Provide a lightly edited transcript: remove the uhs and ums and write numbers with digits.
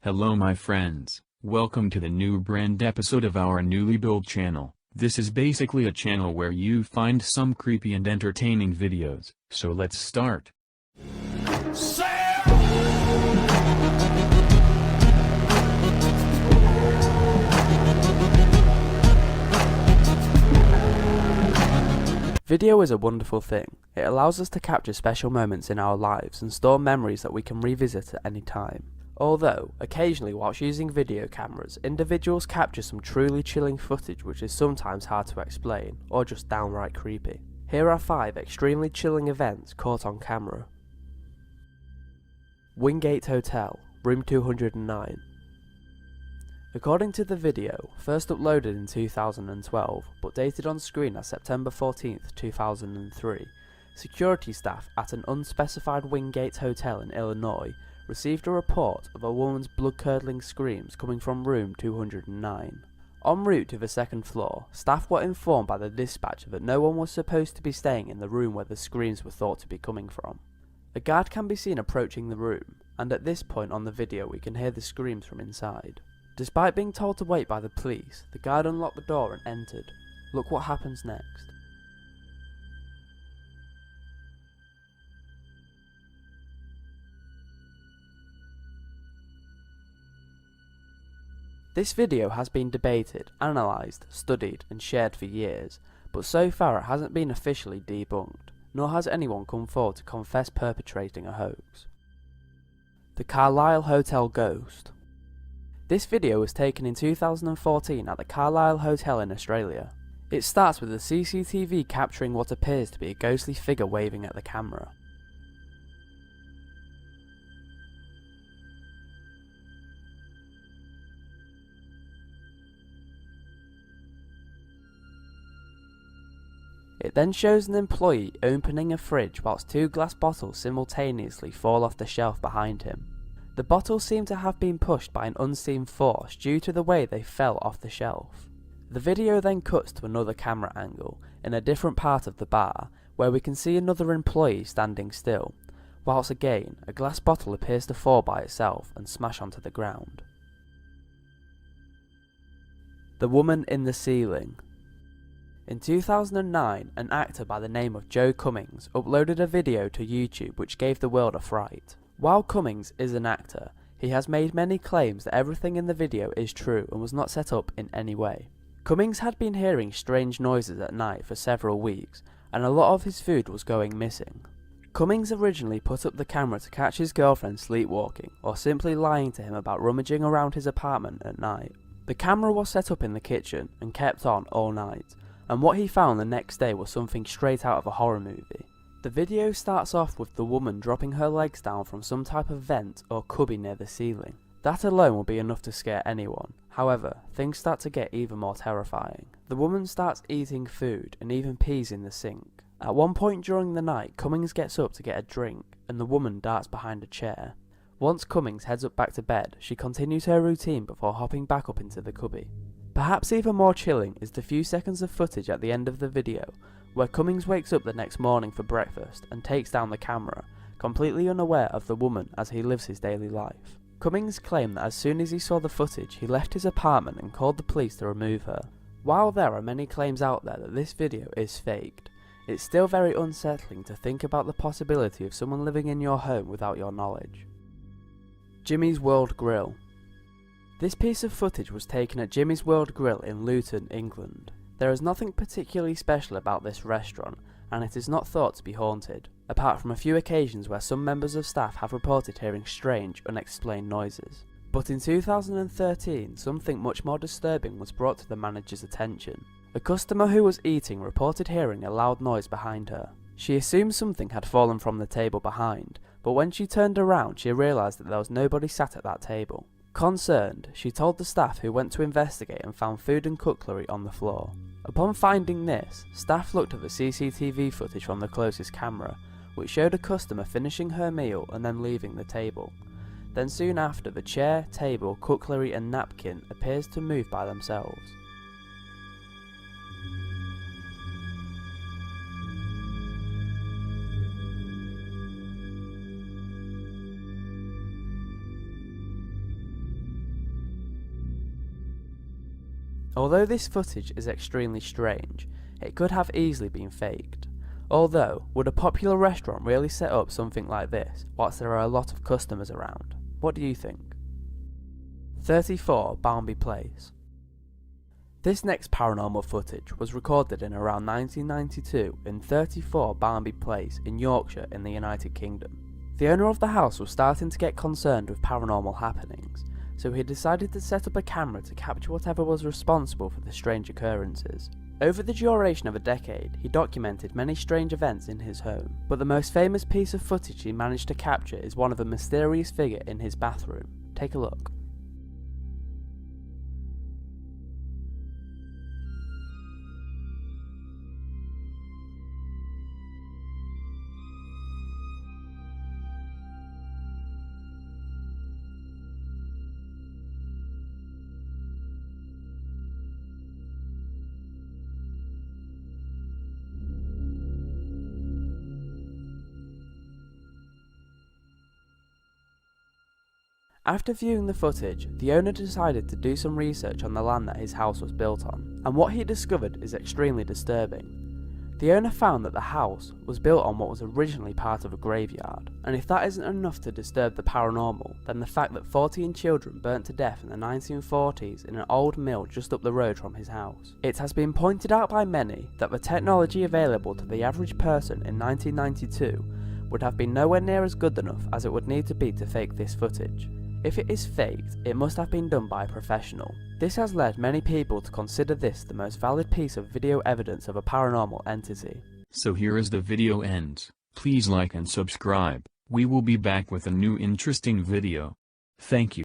Hello my friends, welcome to the new brand episode of our newly built channel. This is basically a channel where you find some creepy and entertaining videos, so let's start. Video is a wonderful thing. It allows us to capture special moments in our lives and store memories that we can revisit at any time. Although, occasionally whilst using video cameras, individuals capture some truly chilling footage which is sometimes hard to explain, or just downright creepy. Here are 5 extremely chilling events caught on camera. Wingate Hotel, room 209. According to the video, first uploaded in 2012, but dated on screen as September 14th, 2003, security staff at an unspecified Wingate Hotel in Illinois received a report of a woman's blood-curdling screams coming from room 209. En route to the second floor, staff were informed by the dispatcher that no one was supposed to be staying in the room where the screams were thought to be coming from. A guard can be seen approaching the room, and at this point on the video we can hear the screams from inside. Despite being told to wait by the police, the guard unlocked the door and entered. Look what happens next. This video has been debated, analysed, studied and shared for years, but so far it hasn't been officially debunked, nor has anyone come forward to confess perpetrating a hoax. The Carlisle Hotel Ghost. This video was taken in 2014 at the Carlisle Hotel in Australia. It starts with the CCTV capturing what appears to be a ghostly figure waving at the camera. It then shows an employee opening a fridge whilst 2 glass bottles simultaneously fall off the shelf behind him. The bottles seem to have been pushed by an unseen force due to the way they fell off the shelf. The video then cuts to another camera angle in a different part of the bar where we can see another employee standing still, whilst again a glass bottle appears to fall by itself and smash onto the ground. The Woman in the Ceiling. In 2009, an actor by the name of Joe Cummings uploaded a video to YouTube which gave the world a fright. While Cummings is an actor, he has made many claims that everything in the video is true and was not set up in any way. Cummings had been hearing strange noises at night for several weeks, and a lot of his food was going missing. Cummings originally put up the camera to catch his girlfriend sleepwalking, or simply lying to him about rummaging around his apartment at night. The camera was set up in the kitchen and kept on all night, and what he found the next day was something straight out of a horror movie. The video starts off with the woman dropping her legs down from some type of vent or cubby near the ceiling. That alone will be enough to scare anyone. However, things start to get even more terrifying. The woman starts eating food and even pees in the sink. At one point during the night, Cummings gets up to get a drink and the woman darts behind a chair. Once Cummings heads up back to bed, she continues her routine before hopping back up into the cubby. Perhaps even more chilling is the few seconds of footage at the end of the video where Cummings wakes up the next morning for breakfast and takes down the camera, completely unaware of the woman as he lives his daily life. Cummings claimed that as soon as he saw the footage, he left his apartment and called the police to remove her. While there are many claims out there that this video is faked, it's still very unsettling to think about the possibility of someone living in your home without your knowledge. Jimmy's World Grill. This piece of footage was taken at Jimmy's World Grill in Luton, England. There is nothing particularly special about this restaurant, and it is not thought to be haunted, apart from a few occasions where some members of staff have reported hearing strange, unexplained noises. But in 2013, something much more disturbing was brought to the manager's attention. A customer who was eating reported hearing a loud noise behind her. She assumed something had fallen from the table behind, but when she turned around she realised that there was nobody sat at that table. Concerned, she told the staff who went to investigate and found food and cutlery on the floor. Upon finding this, staff looked at the CCTV footage from the closest camera, which showed a customer finishing her meal and then leaving the table. Then soon after, the chair, table, cutlery and napkin appears to move by themselves. Although this footage is extremely strange, it could have easily been faked. Although, would a popular restaurant really set up something like this whilst there are a lot of customers around? What do you think? 34 Barnby Place. This next paranormal footage was recorded in around 1992 in 34 Barnby Place in Yorkshire in the United Kingdom. The owner of the house was starting to get concerned with paranormal happenings, so he decided to set up a camera to capture whatever was responsible for the strange occurrences. Over the duration of a decade, he documented many strange events in his home, but the most famous piece of footage he managed to capture is one of a mysterious figure in his bathroom. Take a look. After viewing the footage, the owner decided to do some research on the land that his house was built on, and what he discovered is extremely disturbing. The owner found that the house was built on what was originally part of a graveyard, and if that isn't enough to disturb the paranormal, then the fact that 14 children burnt to death in the 1940s in an old mill just up the road from his house. It has been pointed out by many that the technology available to the average person in 1992 would have been nowhere near as good enough as it would need to be to fake this footage. If it is faked, it must have been done by a professional. This has led many people to consider this the most valid piece of video evidence of a paranormal entity. So here as the video ends, please like and subscribe. We will be back with a new interesting video. Thank you.